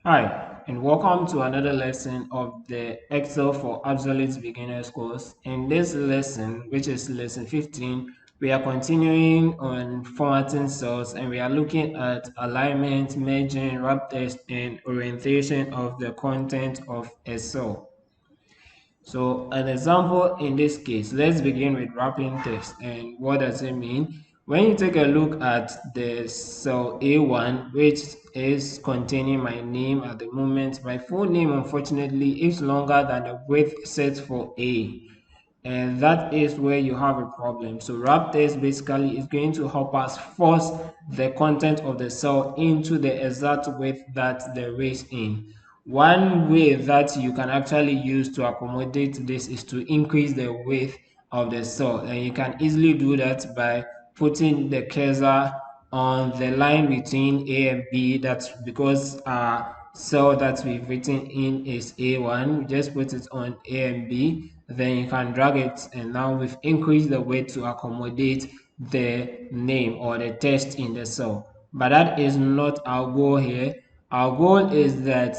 Hi, and welcome to another lesson of the Excel for Absolute Beginners course. In this lesson, which is lesson 15, we are continuing on formatting cells and we are looking at alignment, merging, wrap test, and orientation of the content of a cell. So an example in this case, let's begin with wrapping text. And what does it mean? When you take a look at the cell A1, which is containing my name at the moment, my full name unfortunately is longer than the width set for A. And that is where you have a problem. So wrap text basically is going to help us force the content of the cell into the exact width that there is in. One way that you can actually use to accommodate this is to increase the width of the cell, and you can easily do that by putting the cursor on the line between A and B. That's because our cell that we've written in is A1. We just put it on A and B, then you can drag it, and now we've increased the width to accommodate the name or the text in the cell. But that is not our goal here. Our goal is that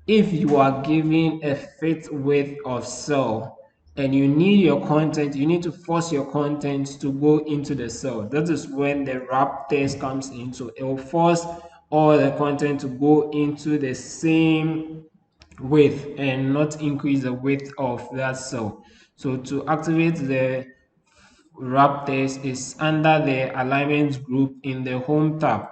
if you are given a fit width of cell and you need your content, you need to force your content to go into the cell. That is when the wrap test comes in. So it will force all the content to go into the same width and not increase the width of that cell. So to activate the wrap test is under the alignment group in the home tab.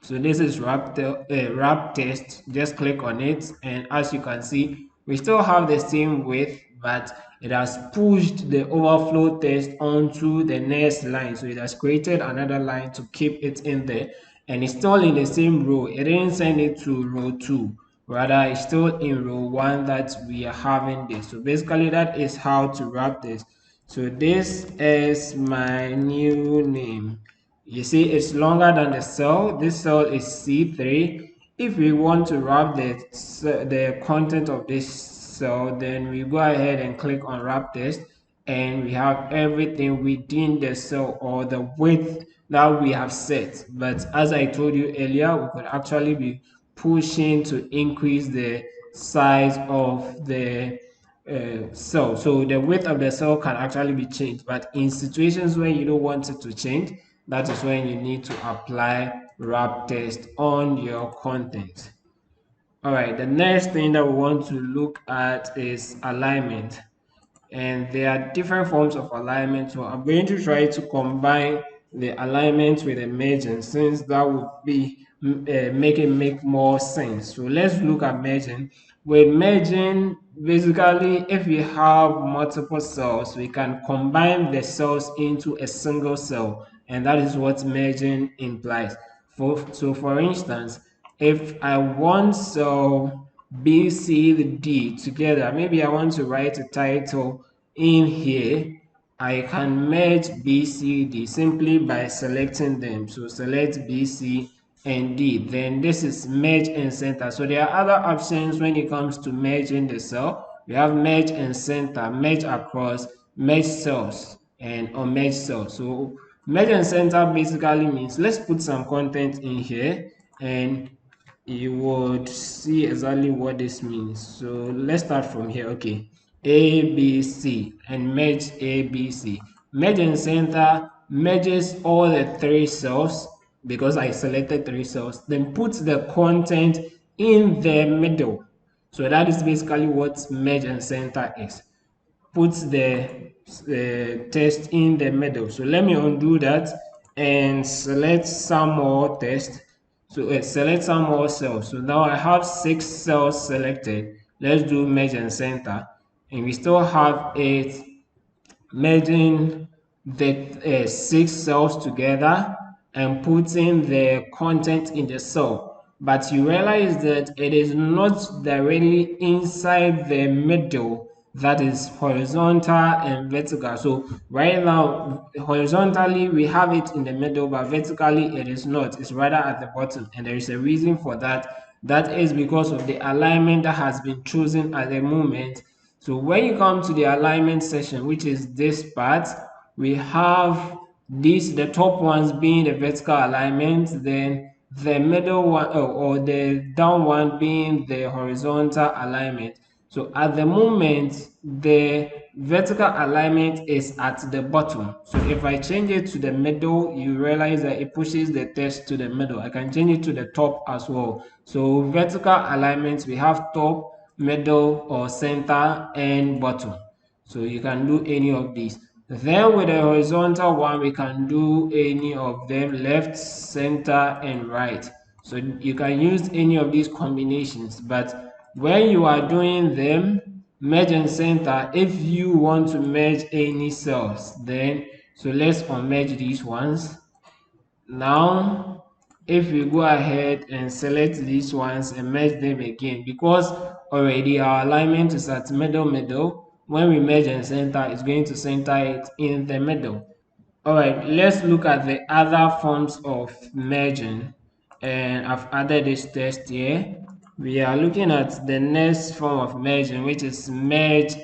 So this is wrap test. Just click on it, and as you can see, we still have the same width, but it has pushed the overflow test onto the next line. So it has created another line to keep it in there, and it's still in the same row. It didn't send it to row 2. Rather, it's still in row 1 that we are having this. So basically, that is how to wrap this. So this is my new name. You see, it's longer than the cell. This cell is C3. If we want to wrap the content of this cell, then we go ahead and click on wrap test, and we have everything within the cell or the width that we have set. But as I told you earlier, we could actually be pushing to increase the size of the cell. So the width of the cell can actually be changed, but in situations where you don't want it to change, that is when you need to apply wrap test on your content. All right, the next thing that we want to look at is alignment, and there are different forms of alignment. So I'm going to try to combine the alignment with the merging, since that would be make more sense. So let's look at merging. With merging, basically, if we have multiple cells, we can combine the cells into a single cell, and that is what merging implies. For instance, if I want cell B, C, D together, maybe I want to write a title in here, I can merge B, C, D simply by selecting them. So select B, C, and D. Then this is merge and center. So there are other options when it comes to merging the cell. We have merge and center, merge across, merge cells, and unmerge cells. So merge and center basically means let's put some content in here, and you would see exactly what this means. So let's start from here. Okay, A, B, C, and merge A, B, C. Merge and center merges all the 3 cells because I selected 3 cells, then put the content in the middle. So that is basically what merge and center is. Put the text in the middle. So let me undo that and select some more text. So select some more cells. So now I have 6 cells selected. Let's do merge and center, and we still have it merging the 6 cells together and putting the content in the cell. But you realize that it is not directly inside the middle, that is horizontal and vertical. So right now, horizontally, we have it in the middle, but vertically, it is not. It's rather at the bottom. And there is a reason for that. That is because of the alignment that has been chosen at the moment. So when you come to the alignment section, which is this part, we have this, the top ones being the vertical alignment, then the middle one or the down one being the horizontal alignment. So at the moment, the vertical alignment is at the bottom. So if I change it to the middle, you realize that it pushes the text to the middle. I can change it to the top as well. So vertical alignment, we have top, middle, or center, and bottom. So you can do any of these. Then with the horizontal one, we can do any of them, left, center, and right. So you can use any of these combinations. But when you are doing them, merge and center, if you want to merge any cells, then so let's unmerge these ones. Now, if we go ahead and select these ones and merge them again, because already our alignment is at middle, when we merge and center, it's going to center it in the middle. All right, let's look at the other forms of merging. And I've added this test here. We are looking at the next form of merging, which is merge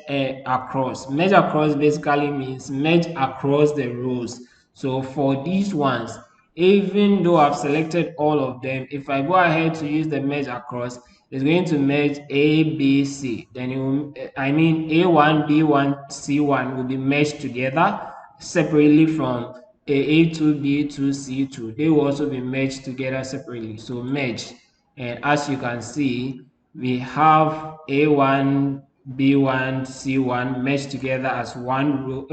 across. Merge across basically means merge across the rows. So for these ones, even though I've selected all of them, if I go ahead to use the merge across, it's going to merge A, B, C. Then it will, I mean A1, B1, C1 will be merged together separately from A2, B2, C2. They will also be merged together separately. So merge. And as you can see, we have A1, B1, C1 merged together as one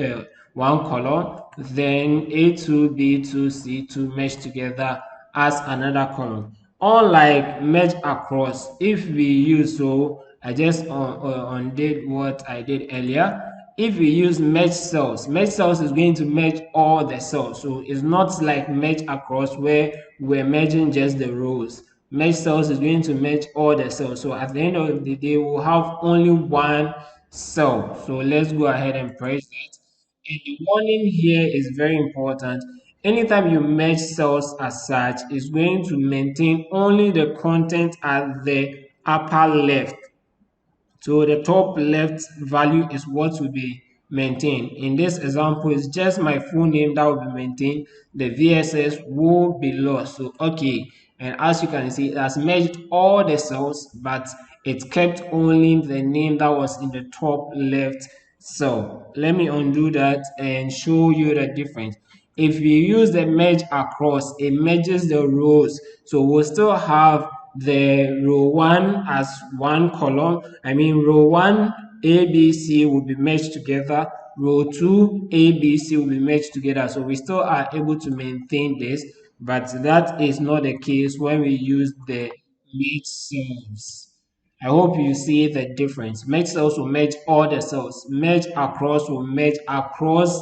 column. Then A2, B2, C2 merged together as another column. Unlike merge across, if we use, so I just undid what I did earlier. If we use merge cells is going to merge all the cells. So it's not like merge across where we're merging just the rows. Merge cells is going to merge all the cells. So at the end of the day, we'll have only one cell. So let's go ahead and press that. And the warning here is very important. Anytime you merge cells as such, it's going to maintain only the content at the upper left. So the top left value is what will be maintained. In this example, it's just my full name that will be maintained. The VSS will be lost. So okay, and as you can see, it has merged all the cells, but it kept only the name that was in the top left cell. Let me undo that and show you the difference. If we use the merge across, it merges the rows. So we'll still have the row 1 as one column. I mean, row 1 ABC will be merged together. Row 2 ABC will be merged together. So we still are able to maintain this, but that is not the case when we use the merge cells. I hope you see the difference. Merge cells will merge all the cells. Merge across will merge across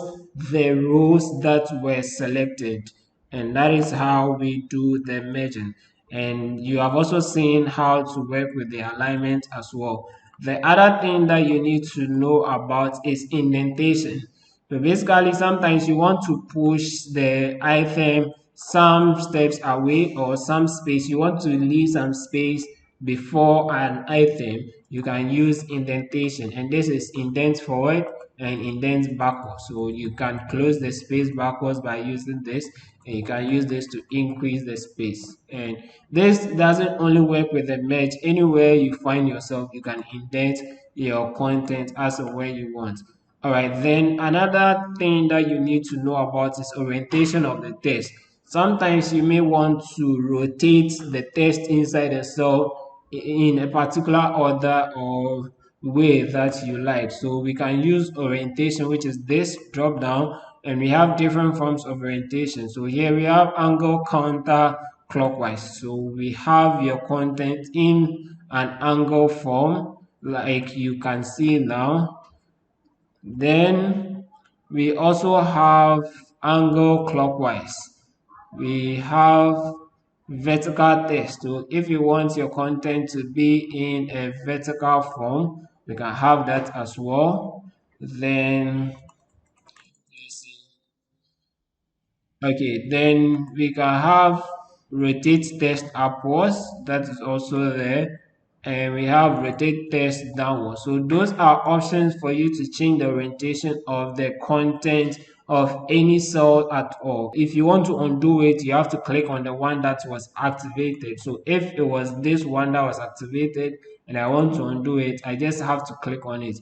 the rows that were selected. And that is how we do the merging. And you have also seen how to work with the alignment as well. The other thing that you need to know about is indentation. So basically, sometimes you want to push the item some steps away or some space. You want to leave some space before an item. You can use indentation, and this is indent forward and indent backwards. So you can close the space backwards by using this, and you can use this to increase the space. And this doesn't only work with the merge. Anywhere you find yourself, you can indent your content as and when you want. All right, then another thing that you need to know about is orientation of the text. Sometimes you may want to rotate the text inside a cell in a particular order or way that you like. So we can use orientation, which is this drop down, and we have different forms of orientation. So here we have angle counter clockwise. So we have your content in an angle form, like you can see now. Then we also have angle clockwise. We have vertical text. So if you want your content to be in a vertical form, we can have that as well. Then okay, then we can have rotate text upwards, that is also there, and we have rotate text downwards. So those are options for you to change the orientation of the content of any cell at all. If you want to undo it, you have to click on the one that was activated. So if it was this one that was activated and I want to undo it, I just have to click on it.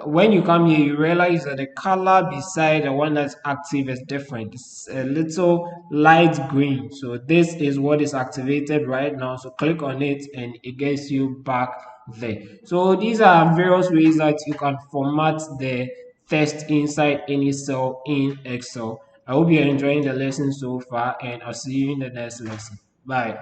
When you come here, you realize that the color beside the one that's active is different. It's a little light green. So this is what is activated right now. So click on it and it gets you back there. So these are various ways that you can format the text inside any cell in Excel. I hope you're enjoying the lesson so far, and I'll see you in the next lesson. Bye.